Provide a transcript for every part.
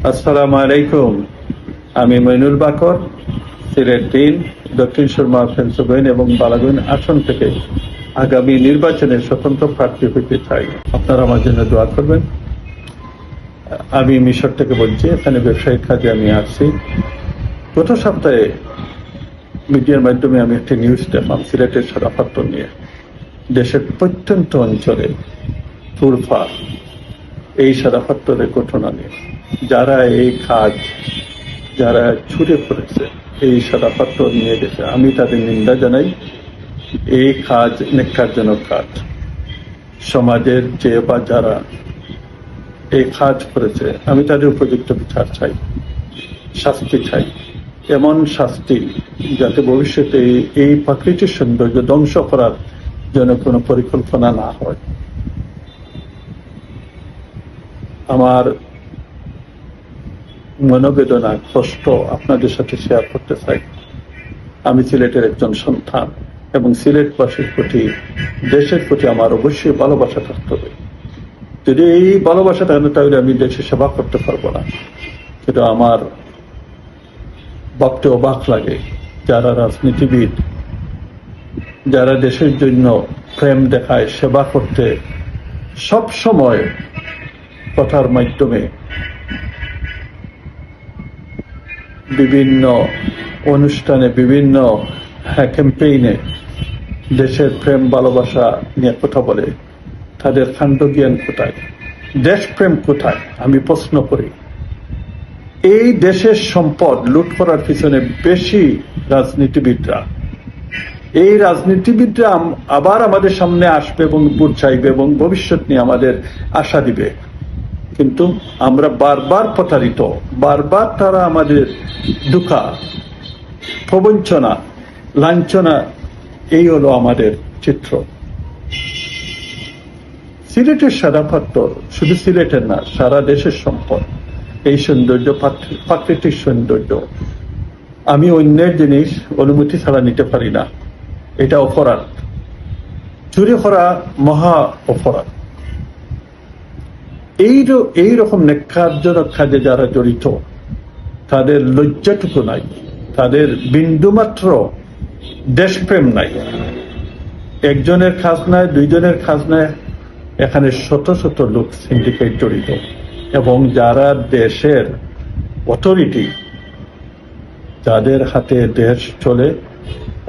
আসসালামু আলাইকুম। আমি মইনুল বাকর, সিলেট ৩ দক্ষিণ সুরমা ফেন্সগঞ্জ এবং বালাগঞ্জ আসন থেকে আগামী নির্বাচনে স্বতন্ত্র প্রার্থী হইতে চাই। আপনারা আমার জন্য দোয়া করবেন। আমি মিশর থেকে বলছি, এখানে ব্যবসায়িক কাজে আমি আসছি। গত সপ্তাহে মিডিয়ার মাধ্যমে আমি একটি নিউজ দেখলাম সিলেটের সাদাপাত্র নিয়ে। দেশের প্রত্যন্ত অঞ্চলে তুরফা এই সাদাপাত্রের ঘটনা নিয়ে যারা এই কাজ যারা ছুটে পড়েছে, এই সাদাপাত্র নিয়ে গেছে, আমি তাদের নিন্দা জানাই। এই কাজ নেককারজনক কাজ। সমাজের যে বা যারা এই কাজ করেছে, আমি তাদের উপযুক্ত বিচার চাই, শাস্তি চাই, এমন শাস্তি যাতে ভবিষ্যতে এই প্রাকৃতিক সৌন্দর্য ধ্বংস করার জন্য কোনো পরিকল্পনা না হয়। আমার মনোবেদনা, কষ্ট আপনাদের সাথে শেয়ার করতে চাই। আমি সিলেটের একজন সন্তান এবং সিলেটবাসীর প্রতি, দেশের প্রতি আমার অবশ্যই ভালোবাসা থাকতে হবে। যদি এই ভালোবাসা থাকে না, তাহলে আমি দেশের সেবা করতে পারবো না। সেটা আমার ভাবতে অবাক লাগে। যারা রাজনীতিবিদ, যারা দেশের জন্য প্রেম দেখায়, সেবা করতে সব সময় কথার মাধ্যমে বিভিন্ন অনুষ্ঠানে, বিভিন্ন ক্যাম্পেইনে দেশের প্রেম ভালোবাসা নিয়ে কথা বলে, তাদের কাণ্ডজ্ঞান কোথায়, দেশপ্রেম কোথায় আমি প্রশ্ন করি। এই দেশের সম্পদ লুট করার পিছনে বেশি রাজনীতিবিদরা। এই রাজনীতিবিদরা আবার আমাদের সামনে আসবে এবং ভোট চাইবে এবং ভবিষ্যৎ নিয়ে আমাদের আশা দিবে, কিন্তু আমরা বারবার প্রতারিত, বারবার তারা আমাদের দুঃখা, প্রবঞ্চনা, লাঞ্ছনা, এই হলো আমাদের চিত্র। সিলেটের সাদাপাত্র শুধু সিলেটের না, সারা দেশের সম্পদ। এই সৌন্দর্য, প্রাকৃতিক সৌন্দর্য আমি অন্যের জিনিস অনুমতি ছাড়া নিতে পারি না। এটা অপরাধ। চুরি করা মহা অপরাধ। এইরকম নেককারজনক কাজে যারা জড়িত, তাদের লজ্জাটুকু নাই, তাদের বিন্দুমাত্র দেশপ্রেম নাই। একজনের কাজ নাই, দুইজনের কাজ নাই, এখানে শত শত লোক সিন্ডিকেট জড়িত এবং যারা দেশের অথরিটি, যাদের হাতে দেশ চলে,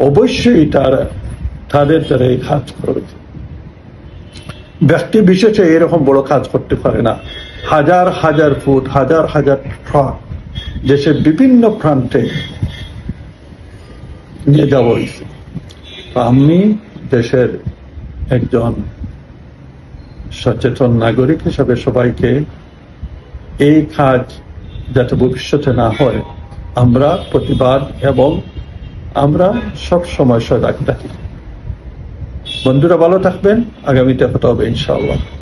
অবশ্যই তাদের দ্বারা এই কাজ করবে। ব্যক্তি বিশেষে এরকম বড় কাজ করতে পারে না। হাজার হাজার ফুট, হাজার হাজার ট্রাক দেশের বিভিন্ন প্রান্তে নিয়ে যাওয়া হয়েছে। আমি দেশের একজন সচেতন নাগরিক হিসাবে সবাইকে এই কাজ যাতে ভবিষ্যতে না হয় আমরা প্রতিবাদ এবং আমরা সব সময় সজাগ থাকি। বন্ধুরা ভালো থাকবেন, আগামীতে কথা হবে ইনশাআল্লাহ।